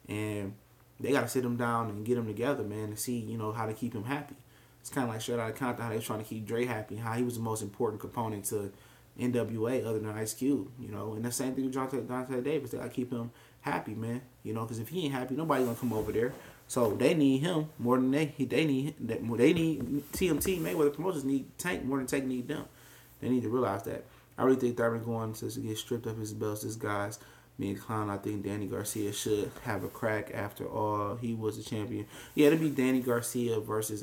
And they got to sit him down and get him together, man, to see, you know, how to keep him happy. It's kind of like Straight Outta Compton, how they was trying to keep Dre happy, how he was the most important component to NWA other than Ice Cube, you know, and the same thing with Dante Davis. They gotta keep him happy, man, you know, because if he ain't happy, nobody gonna come over there. So they need him more than they need TMT Mayweather Promotions need Tank more than Tank need them. They need to realize that. I really think Thurman going to get stripped of his belts. This guy's being clown. I think Danny Garcia should have a crack after all. He was the champion. Yeah, it'll be Danny Garcia versus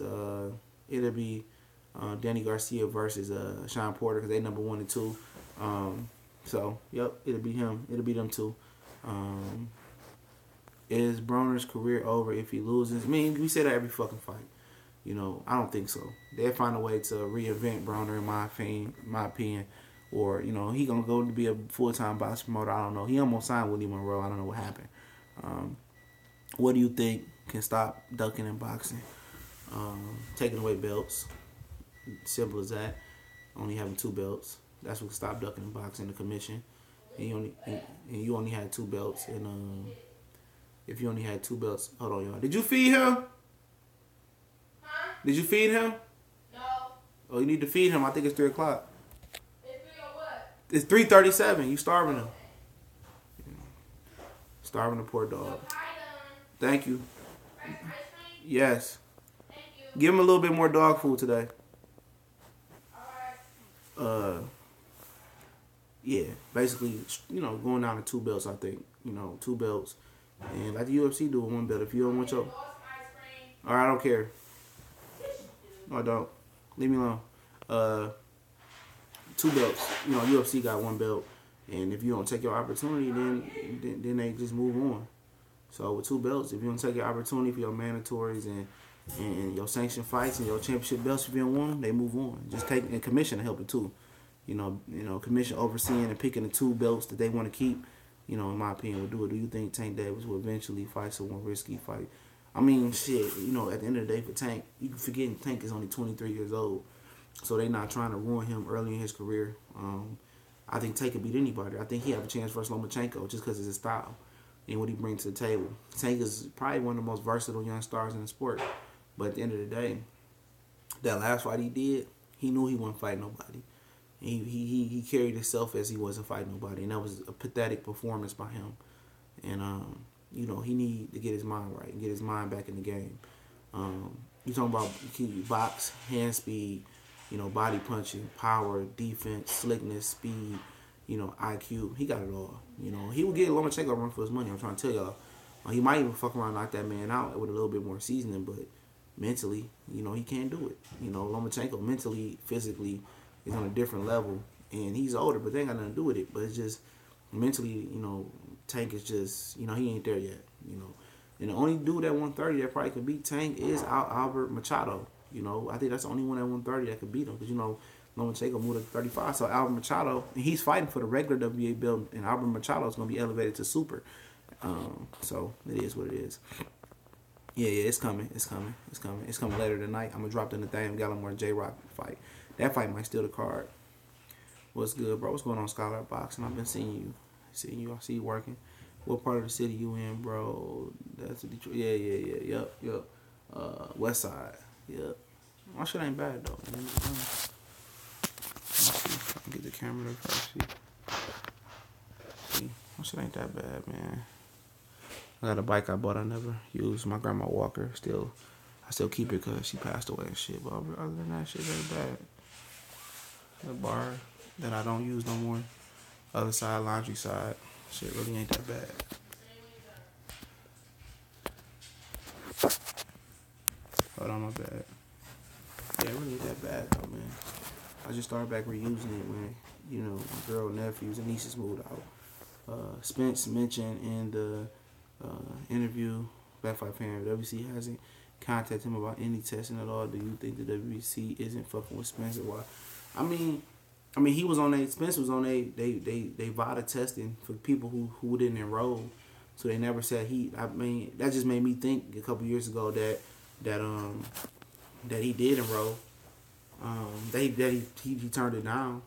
Danny Garcia versus Sean Porter because they number 1 and 2. So, yep, it'll be him. It'll be them two. Is Broner's career over if he loses? I mean, we say that every fucking fight. You know, I don't think so. They'll find a way to reinvent Broner, in my opinion. Or, you know, he going to go to be a full-time box promoter. I don't know. He almost signed Willie Monroe. I don't know what happened. What do you think can stop ducking in boxing? Taking away belts. Simple as that. only having 2 belts. That's what stopped ducking in boxing, the commission. And you only had 2 belts. And if you only had 2 belts, hold on, y'all. Did you feed him? Huh? Did you feed him? No. Oh, you need to feed him. I think it's 3 o'clock. It's 3 or what? It's 3:37. You starving him. Starving the poor dog. Thank you. Fresh ice cream? Yes. Thank you. Give him a little bit more dog food today. Alright. Yeah, basically, going down to 2 belts, I think. 2 belts. And like the UFC do with 1 belt. If you don't want your... Alright, I don't care. No, I don't. Leave me alone. 2 belts. UFC got 1 belt. And if you don't take your opportunity, then they just move on. So with 2 belts, if you don't take your opportunity for your mandatories and your sanctioned fights and your championship belts, if you don't want them, they move on. Just take and commission to help it too. Commission overseeing and picking the 2 belts that they want to keep. In my opinion, will do it. Do you think Tank Davis will eventually fight someone risky fight? I mean, shit. At the end of the day, for Tank, you can forget Tank is only 23 years old, so they not trying to ruin him early in his career. I think Tank can beat anybody. I think he have a chance versus Lomachenko just because of his style and what he brings to the table. Tank is probably one of the most versatile young stars in the sport. But at the end of the day, that last fight he did, he knew he wasn't fighting nobody. He carried himself as he wasn't fighting nobody, and that was a pathetic performance by him. And he need to get his mind right and get his mind back in the game. You talking about box, hand speed, body punching, power, defense, slickness, speed, IQ. He got it all. He would get Lomachenko a run for his money. I'm trying to tell y'all. He might even fuck around and knock that man out with a little bit more seasoning, but mentally, he can't do it. Lomachenko mentally, physically is on a different level, and he's older, but they ain't got nothing to do with it. But it's just mentally, Tank is just, he ain't there yet. And the only dude at 130 that probably could beat Tank is Albert Machado. I think that's the only one at 130 that could beat him, because Lomachenko moved to 35. So Albert Machado, and he's fighting for the regular WBA belt, and Albert Machado is gonna be elevated to super. So it is what it is. Yeah, it's coming. It's coming later tonight. I'm gonna drop the Nathaniel Gallimore J-Rock fight. That fight might steal the card. What's good, bro? What's going on, Skylar Boxing? I've been seeing you. I see you working. What part of the city you in, bro? That's Detroit. Yeah. Yep. West Side. Yep. My shit ain't bad though. Let's see if I can get the camera to first. See, my shit ain't that bad, man. I got a bike I bought I never used. My grandma walker. I still keep it because she passed away and shit. But other than that, shit ain't bad. The bar that I don't use no more. Other side, laundry side. Shit really ain't that bad. Hold on, my bad. Yeah, it really ain't that bad though, man. I just started back reusing it when, my girl, nephews, and nieces moved out. Spence mentioned in the interview, Black Fight Fan, WC hasn't contacted him about any testing at all. Do you think the WBC isn't fucking with Spence or why? I mean, he was on Spence was on they VADA testing for people who didn't enroll, so they never said that just made me think a couple years ago that he did enroll. That he turned it down,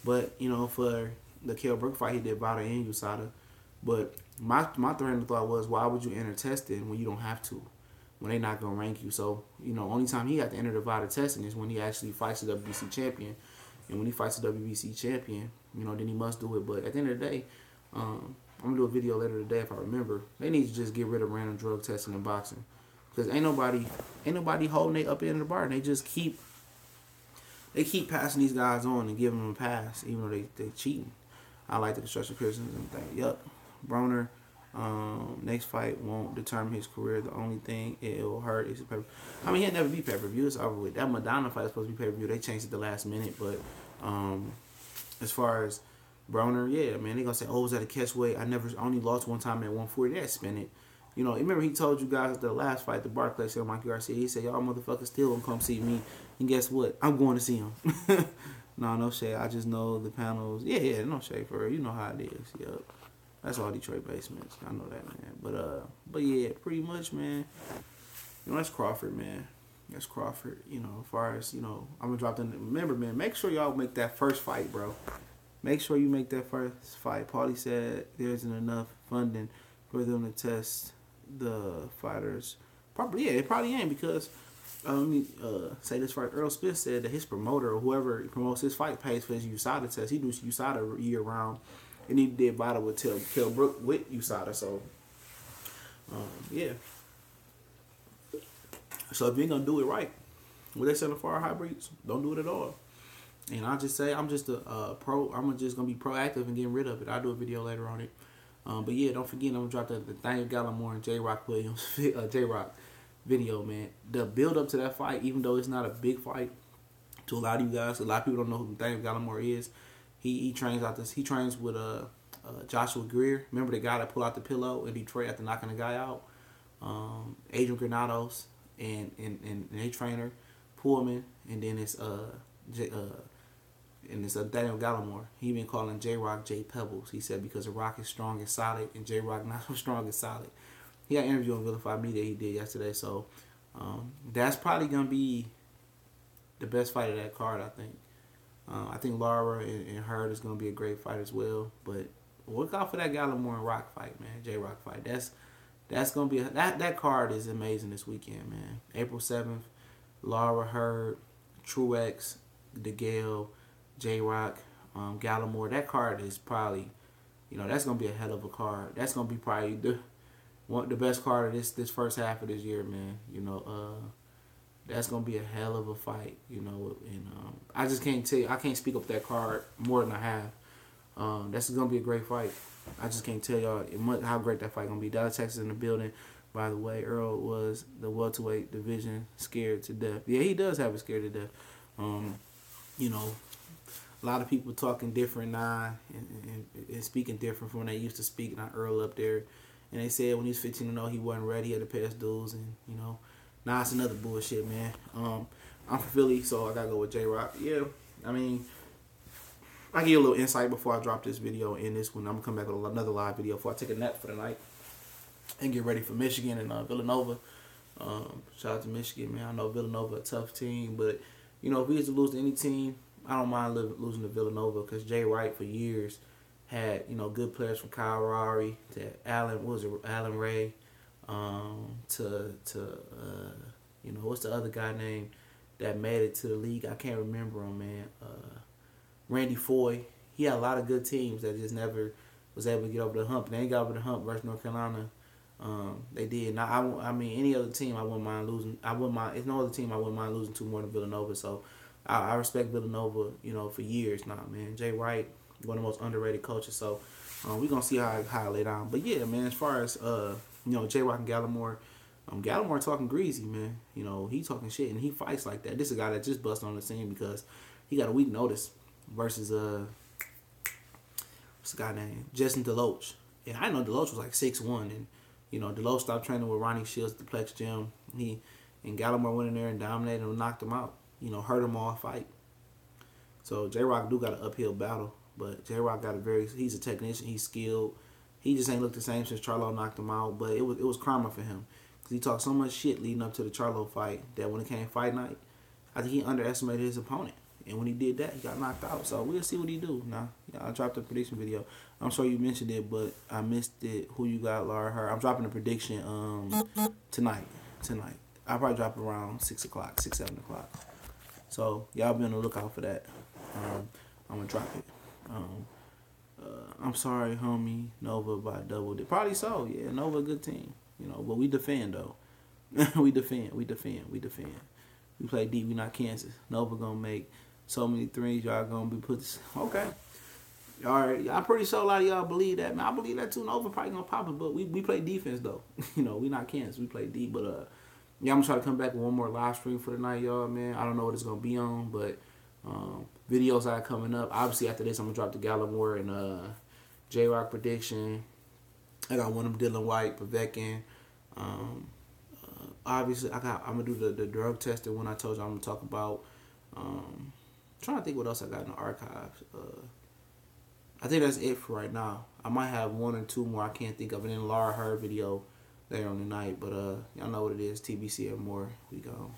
but for the Kell Brook fight he did VADA and USADA. But my train of thought was, why would you enter testing when you don't have to, when they not gonna rank you? So only time he got to enter the VADA testing is when he actually fights the WBC champion. And when he fights the WBC champion, then he must do it. But at the end of the day, I'm gonna do a video later today if I remember. They need to just get rid of random drug testing in boxing, because ain't nobody holding they up end of the bar. And they just keep passing these guys on and giving them a pass, even though they cheating. I like the construction criticism thing. Yup, Broner. Next fight won't determine his career. The only thing it will hurt is pay-per-view. I mean, he'll never be pay-per-view. It's over with. That Madonna fight is supposed to be pay-per-view. They changed it the last minute. But as far as Broner, yeah, man, they gonna say, oh, was that a catch weight? I only lost one time at 140. That's spin it. Remember he told you guys the last fight, the Barclays, Mike Garcia. He said, y'all motherfuckers still gonna come see me. And guess what? I'm going to see him. No shade. I just know the panels. Yeah, no shade for her. You know how it is. Yup. That's all Detroit basements. I know that, man. But yeah, pretty much, man. That's Crawford, man. That's Crawford. As far as I'm gonna drop the. Remember, man, make sure y'all make that first fight, bro. Make sure you make that first fight. Paulie said there isn't enough funding for them to test the fighters. Probably, yeah, it probably ain't because. Say this first. Earl Spence said that his promoter or whoever promotes his fight pays for his USADA test. He does USADA year round, and he did battle with Kell Brook with USADA. So, yeah. So if you ain't gonna do it right, what they selling for our hybrids, don't do it at all. And I just say I'm just a pro. I'm just gonna be proactive and getting rid of it. I'll do a video later on it. But yeah, don't forget I'm gonna drop the Daniel Gallimore and J Rock Williams J Rock video, man. The build up to that fight, even though it's not a big fight to a lot of you guys, a lot of people don't know who Daniel Gallimore is. He trains with Joshua Greer. Remember the guy that pulled out the pillow in Detroit after knocking the guy out? Adrian Granados and a trainer, Pullman, and then it's Daniel Gallimore. He been calling J Rock J Pebbles. He said because the Rock is strong and solid and J Rock not so strong and solid. He had an interview on Vilified Media he did yesterday, so that's probably gonna be the best fight of that card, I think. I think Lara and Hurd is gonna be a great fight as well. But look out for that Gallimore and Rock fight, man. J Rock fight. That's gonna be that card is amazing this weekend, man. April 7th, Lara, Hurd, Truex, DeGale, J Rock, Gallimore. That card is probably, that's gonna be a hell of a card. That's gonna be probably the best card of this first half of this year, man. That's gonna be a hell of a fight, and I just can't tell you. I can't speak up that card more than I have. That's gonna be a great fight. I just can't tell y'all how great that fight gonna be. Dallas, Texas in the building. By the way, Earl was the welterweight division scared to death. Yeah, he does have it scared to death. A lot of people talking different now and speaking different from when they used to speak. Not Earl up there. And they said when he was 15-0, he wasn't ready. He had to pay his dues. And, now it's another bullshit, man. I'm from Philly, so I got to go with J-Rock. Yeah, I mean, I give you a little insight before I drop this video and this one. I'm going to come back with another live video before I take a nap for the night and get ready for Michigan and Villanova. Shout out to Michigan, man. I know Villanova a tough team, but, if we was to lose to any team, I don't mind losing to Villanova because Jay Wright for years had, good players from Kyle Rowry to Alan Ray, to what's the other guy named that made it to the league? I can't remember him, man. Randy Foy. He had a lot of good teams that just never was able to get over the hump. They ain't got over the hump versus North Carolina. They did. Now, I mean, any other team I wouldn't mind losing. It's no other team I wouldn't mind losing to more than Villanova. So I respect Villanova, for years now, man. Jay Wright, one of the most underrated coaches. So we're going to see how I lay down. But, yeah, man, as far as, J-Rock and Gallimore, Gallimore talking greasy, man. He talking shit, and he fights like that. This is a guy that just busted on the scene because he got a week notice versus, what's the guy named? Justin Deloach. And I know Deloach was like 6'1", and, Deloach stopped training with Ronnie Shields at the Plex Gym. And Gallimore went in there and dominated and knocked him out. Hurt him all fight. So J-Rock do got an uphill battle. But J-Rock he's a technician. He's skilled. He just ain't looked the same since Charlo knocked him out. But it was karma for him. Because he talked so much shit leading up to the Charlo fight that when it came fight night, I think he underestimated his opponent. And when he did that, he got knocked out. So we'll see what he do. Now, I dropped a prediction video. I'm sure you mentioned it, but I missed it. Who you got, Laura Hurd? I'm dropping a prediction tonight. I'll probably drop it around 6 o'clock, 7 o'clock. So y'all be on the lookout for that. I'm going to drop it. I'm sorry, homie. Nova by double dip. Probably so. Yeah, Nova a good team. But we defend, though. we defend. We play deep. We not Kansas. Nova going to make so many threes. Y'all going to be put... Okay. All right. I'm pretty sure a lot of y'all believe that. Man, I believe that, too. Nova probably going to pop it. But we play defense, though. We not Kansas. We play deep. But, yeah, I'm going to try to come back with one more live stream for the night, y'all, man. I don't know what it's going to be on, but... videos are coming up. Obviously, after this, I'm gonna drop the Gallimore and J-Rock prediction. I got one of them, Dylan White, Povetkin. Obviously, I'm gonna do the drug testing one I told you I'm gonna talk about. Trying to think what else I got in the archives. I think that's it for right now. I might have one or two more I can't think of, and then Laura Hurd video later on the night. But y'all know what it is. TBC and more. We go.